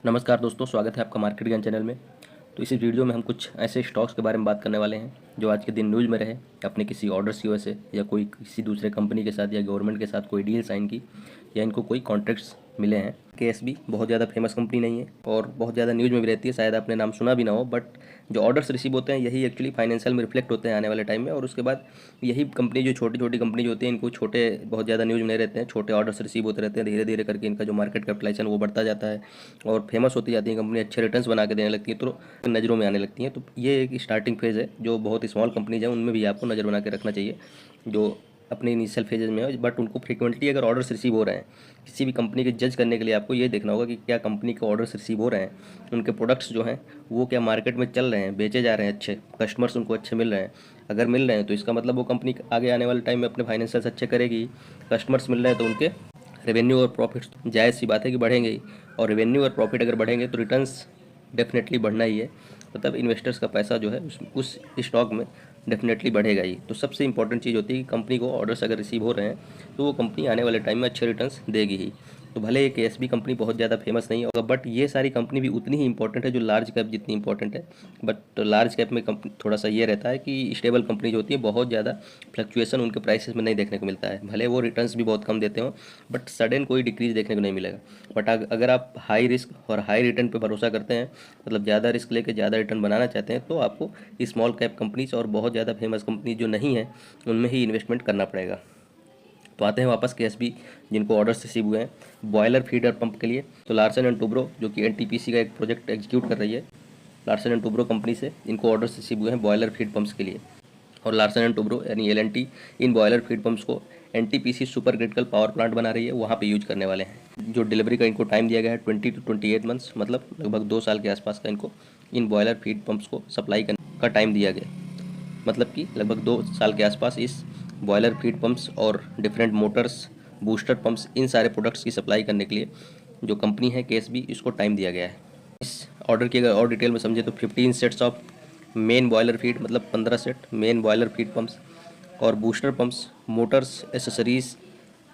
नमस्कार दोस्तों, स्वागत है आपका मार्केट ज्ञान चैनल में। तो इस वीडियो में हम कुछ ऐसे स्टॉक्स के बारे में बात करने वाले हैं जो आज के दिन न्यूज़ में रहे अपने किसी ऑर्डर्स की वजह से, या कोई किसी दूसरे कंपनी के साथ या गवर्नमेंट के साथ कोई डील साइन की, या इनको कोई कॉन्ट्रैक्ट्स मिले हैं। केएसबी बहुत ज़्यादा फेमस कंपनी नहीं है और बहुत ज़्यादा न्यूज़ में भी रहती है, शायद आपने नाम सुना भी ना हो, बट जो ऑर्डर्स रिसीव होते हैं यही एक्चुअली फाइनेंशियल में रिफ्लेक्ट होते हैं आने वाले टाइम में। और उसके बाद यही कंपनी, जो छोटी छोटी कंपनी जो होती है, इनको छोटे बहुत ज़्यादा न्यूज़ में नहीं रहते हैं, छोटे ऑर्डर्स रिसीव होते रहते हैं, धीरे धीरे करके इनका जो मार्केट कैपिटलाइजेशन वो बढ़ता जाता है और फेमस होती जाती है कंपनी, अच्छे रिटर्न्स बना के देने लगती है, तो नज़रों में आने लगती हैं। तो ये एक स्टार्टिंग फेज़ है, जो बहुत स्मॉल कंपनीज है उनमें भी आपको नज़र बना के रखना चाहिए, जो अपने इनिशियल फेजेज में है, बट उनको फ्रीक्वेंटली अगर ऑर्डर्स रिसीव हो रहे हैं किसी भी कंपनी के जज करने के लिए आपको ये देखना होगा कि क्या कंपनी के ऑर्डर्स रिसीव हो रहे हैं, उनके प्रोडक्ट्स जो हैं वो क्या मार्केट में चल रहे हैं, बेचे जा रहे हैं, अच्छे कस्टमर्स उनको अच्छे मिल रहे हैं। अगर मिल रहे हैं तो इसका मतलब वो कंपनी आगे आने वाले टाइम में अपने फाइनेंशियल्स अच्छे करेगी। कस्टमर्स मिल रहे हैं तो उनके रेवेन्यू और प्रॉफिट्स जायज़ सी बात है कि बढ़ेंगे ही, और रेवेन्यू और प्रॉफिट अगर बढ़ेंगे तो रिटर्न्स डेफिनेटली बढ़ना ही है, मतलब इन्वेस्टर्स का पैसा जो है उस स्टॉक में डेफिनेटली बढ़ेगा ही। तो सबसे इंपॉर्टेंट चीज़ होती है कि कंपनी को ऑर्डर्स अगर रिसीव हो रहे हैं तो वो कंपनी आने वाले टाइम में अच्छे रिटर्न्स देगी ही। तो भले एक एसबी कंपनी बहुत ज़्यादा फेमस नहीं होगा, बट ये सारी कंपनी भी उतनी ही इंपॉर्टेंट है जो लार्ज कैप जितनी इंपॉर्टेंट है। बट लार्ज कैप में कंपनी थोड़ा सा ये रहता है कि स्टेबल कंपनी जो होती है बहुत ज़्यादा फ्लक्चुएसन उनके प्राइसेस में नहीं देखने को मिलता है, भले वो रिटर्न्स भी बहुत कम देते हो, बट सडन कोई डिक्रीज देखने को नहीं मिलेगा। बट अगर आप हाई रिस्क और हाई रिटर्न पे भरोसा करते हैं, मतलब ज़्यादा रिस्क लेके ज़्यादा रिटर्न बनाना चाहते हैं, तो आपको स्मॉल कैप कंपनीज और बहुत ज़्यादा फेमस कंपनी जो नहीं है उनमें ही इन्वेस्टमेंट करना पड़ेगा। तो आते हैं वापस केएसबी, जिनको ऑर्डर्स रिसीव हुए हैं बॉयलर फीडर पंप के लिए। तो लार्सन एंड टुब्रो जो कि एनटीपीसी का एक प्रोजेक्ट एग्जीक्यूट कर रही है, लार्सन एंड टुब्रो कंपनी से इनको ऑर्डर्स रिसीव हुए हैं बॉयलर फीड पंप्स के लिए। और लार्सन एंड टुब्रो यानी एलएनटी इन बॉयलर फीड पंप्स को NTPC super critical power plant बना रही है, वहाँ पे यूज करने वाले हैं। जो डिलीवरी का इनको टाइम दिया गया है 20 to 28 मंथ्स, मतलब लगभग 2 साल के आसपास का इनको इन बॉयलर फीड पंप्स को सप्लाई करने का टाइम दिया गया, मतलब कि लगभग 2 साल के आसपास इस बॉयलर फीड पंप्स और डिफरेंट मोटर्स, बूस्टर पंप्स, इन सारे प्रोडक्ट्स की सप्लाई करने के लिए जो कंपनी है केएसबी, इसको टाइम दिया गया है। इस ऑर्डर की अगर और डिटेल में समझे तो 15 sets of main boiler feed, मतलब 15 set main boiler feed pumps और बूस्टर पंप्स, मोटर्स, एसेसरीज,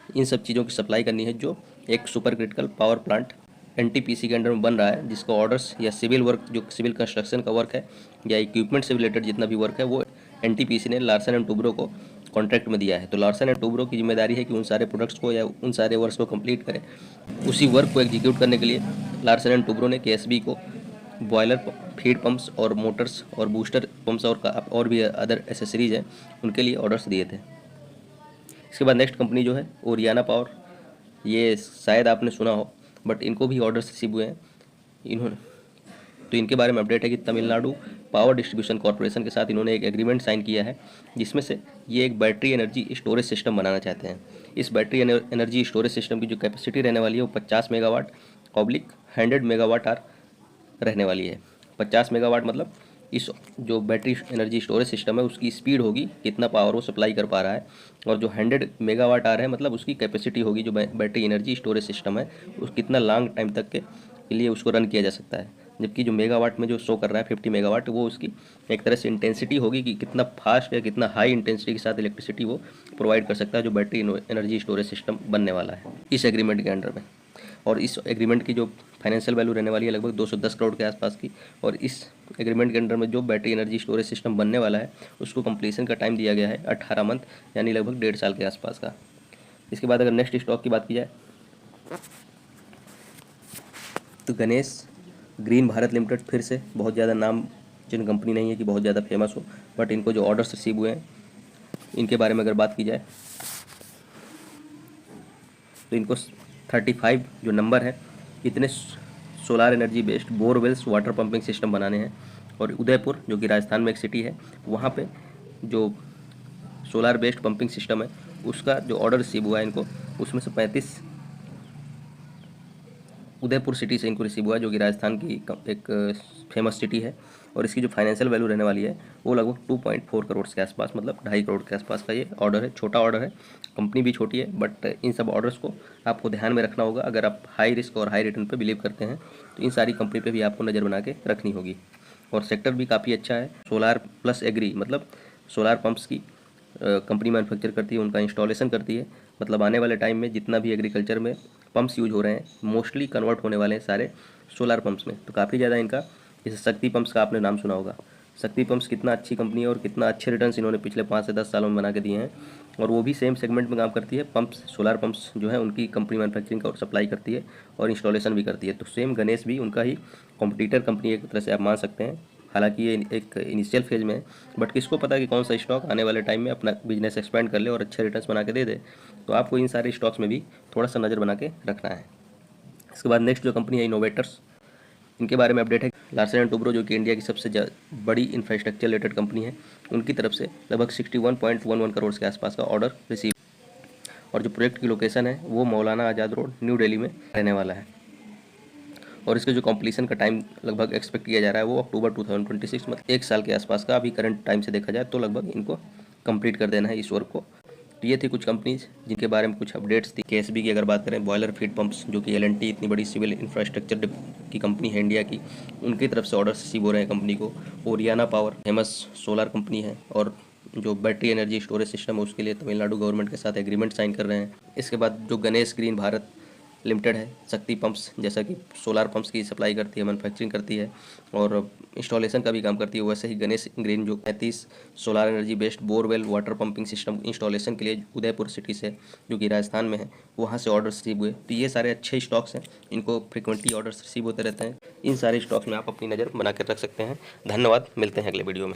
इन सब चीज़ों की सप्लाई करनी है, जो एक super critical power plant NTPC के अंडर में बन रहा है, जिसका ऑर्डर्स या सिविल वर्क, जो सिविल कंस्ट्रक्शन का वर्क है या इक्विपमेंट से रिलेटेड जितना भी वर्क है, वो एनटीपीसी ने लार्सन एंड टुब्रो को कॉन्ट्रैक्ट में दिया है। तो लार्सन एंड टुब्रो की जिम्मेदारी है कि उन सारे प्रोडक्ट्स को या उन सारे वर्क्स को कंप्लीट करें। उसी वर्क को एग्जीक्यूट करने के लिए लार्सन एंड टुब्रो ने केएसबी को बॉयलर फीड पंप्स और मोटर्स और बूस्टर पंप्स और भी अदर एसेसरीज हैं, उनके लिए ऑर्डर्स दिए थे। इसके बाद नेक्स्ट कंपनी जो है ओरियाना पावर, ये शायद आपने सुना हो, बट इनको भी ऑर्डर्स रिसीव हुए हैं इन्होंने। तो इनके बारे में अपडेट है कि तमिलनाडु पावर डिस्ट्रीब्यूशन कॉर्पोरेशन के साथ इन्होंने एक एग्रीमेंट साइन किया है, जिसमें से ये एक बैटरी एनर्जी स्टोरेज सिस्टम बनाना चाहते हैं। इस बैटरी एनर्जी स्टोरेज सिस्टम की जो कैपेसिटी रहने वाली है वो 50 मेगावाट ऑब्लिक 100 मेगावाट आर रहने वाली है। 50 मेगावाट मतलब इस जो बैटरी एनर्जी स्टोरेज सिस्टम है उसकी स्पीड होगी, कितना पावर वो सप्लाई कर पा रहा है, और जो 100 मेगावाट आर है मतलब उसकी कैपेसिटी होगी, जो बैटरी एनर्जी स्टोरेज सिस्टम है उस कितना लॉन्ग टाइम तक के लिए उसको रन किया जा सकता है। जबकि जो मेगावाट में जो शो कर रहा है 50 मेगावाट, वो उसकी एक तरह से इंटेंसिटी होगी कि कितना फास्ट या कितना हाई इंटेंसिटी के साथ इलेक्ट्रिसिटी वो प्रोवाइड कर सकता है, जो बैटरी एनर्जी स्टोरेज सिस्टम बनने वाला है इस एग्रीमेंट के अंडर में। और इस एग्रीमेंट की जो फाइनेंशियल वैल्यू रहने वाली है लगभग 210 करोड़ के आसपास की। और इस एग्रीमेंट के अंडर में जो बैटरी एनर्जी स्टोरेज सिस्टम बनने वाला है उसको कंप्लीशन का टाइम दिया गया है 18 मंथ, यानी लगभग 1.5 साल के आसपास का। इसके बाद अगर नेक्स्ट स्टॉक की बात की जाए तो गणेश ग्रीन भारत लिमिटेड, फिर से बहुत ज़्यादा नाम जिन कंपनी नहीं है कि बहुत ज़्यादा फेमस हो, बट इनको जो ऑर्डर्स रिसीव हुए हैं इनके बारे में अगर बात की जाए तो इनको 35 जो नंबर है इतने solar energy based borewells water pumping system बनाने हैं। और उदयपुर जो कि राजस्थान में एक सिटी है, वहाँ पे जो सोलार बेस्ड पंपिंग सिस्टम है उसका जो ऑर्डर रिसीव हुआ है इनको, उसमें से 35 उदयपुर सिटी से इनको रिसीव हुआ है, जो कि राजस्थान की एक फेमस सिटी है। और इसकी जो फाइनेंशियल वैल्यू रहने वाली है वो लगभग 2.4 करोड़ के आसपास, मतलब 2.5 करोड़ के आसपास का ये ऑर्डर है। छोटा ऑर्डर है, कंपनी भी छोटी है, बट इन सब ऑर्डर्स को आपको ध्यान में रखना होगा। अगर आप हाई रिस्क और हाई रिटर्न पे बिलीव करते हैं तो इन सारी कंपनी पे भी आपको नज़र बना के रखनी होगी। और सेक्टर भी काफ़ी अच्छा है। सोलार प्लस एग्री, मतलब सोलार पंप्स की कंपनी मैन्युफैक्चर करती है, उनका इंस्टॉलेशन करती है, मतलब आने वाले टाइम में जितना भी एग्रीकल्चर में पंप्स यूज हो रहे हैं मोस्टली कन्वर्ट होने वाले हैं सारे सोलर पंप्स में। तो काफ़ी ज़्यादा इनका, जैसे शक्ति पंप्स का आपने नाम सुना होगा। शक्ति पंप्स कितना अच्छी कंपनी है और कितना अच्छे रिटर्न्स इन्होंने पिछले 5 से 10 सालों में बना के दिए हैं। और वो भी सेम सेगमेंट में काम करती है। पंप्स, सोलर पंप्स जो है उनकी कंपनी मैन्युफैक्चरिंग और सप्लाई करती है और इंस्टॉलेशन भी करती है। तो सेम गणेश भी उनका ही कॉम्पिटिटर कंपनी एक तरह से आप मान सकते हैं। हालांकि ये एक इनिशियल फेज में है, बट किसको पता कि कौन सा स्टॉक आने वाले टाइम में अपना बिजनेस एक्सपेंड कर ले और अच्छे रिटर्न्स बना के दे दे। तो आपको इन सारे स्टॉक्स में भी थोड़ा सा नज़र बना के रखना है। इसके बाद नेक्स्ट जो कंपनी है इनोवेटर्स, इनके बारे में अपडेट है। लार्सन एंड टुब्रो जो कि इंडिया की सबसे बड़ी इंफ्रास्ट्रक्चर रिलेटेड कंपनी है, उनकी तरफ से लगभग 61.11 करोड़ के आसपास का ऑर्डर रिसीव, और जो प्रोजेक्ट की लोकेशन है वो मौलाना आज़ाद रोड न्यू दिल्ली में रहने वाला है। और इसके जो कंप्लीशन का टाइम लगभग एक्सपेक्ट किया जा रहा है वो अक्टूबर 2026, मतलब 1 साल के आसपास का। अभी करंट टाइम से देखा जाए तो लगभग इनको कंप्लीट कर देना है इस वर्क को। तो ये थी कुछ कंपनीज जिनके बारे में कुछ अपडेट्स थी। केएसबी की अगर बात करें, बॉयलर फीड पंप्स, जो कि एल&टी इतनी बड़ी सिविल इंफ्रास्ट्रक्चर की कंपनी है इंडिया की, उनकी तरफ से ऑर्डर रिसीव हो रहे हैं कंपनी को। Oriana power famous solar company है और जो बैटरी एनर्जी स्टोरेज सिस्टम है उसके लिए तमिलनाडु गवर्नमेंट के साथ एग्रीमेंट साइन कर रहे हैं। इसके बाद जो गणेश ग्रीन भारत लिमिटेड है, शक्ति पंप्स जैसा कि सोलार पंप्स की सप्लाई करती है, मैन्युफैक्चरिंग करती है और इंस्टॉलेशन का भी काम करती है, वैसे ही गणेश ग्रीन जो 35 solar energy based borewell water pumping system installation के लिए उदयपुर सिटी से, जो कि राजस्थान में है, वहाँ से ऑर्डर रिसीव हुए। तो ये सारे अच्छे स्टॉक्स हैं, इनको फ्रिक्वेंटली ऑर्डर्स रिसीव होते रहते हैं। इन सारे स्टॉक्स में आप अपनी नज़र बना कर रख सकते हैं। धन्यवाद, मिलते हैं अगले वीडियो में।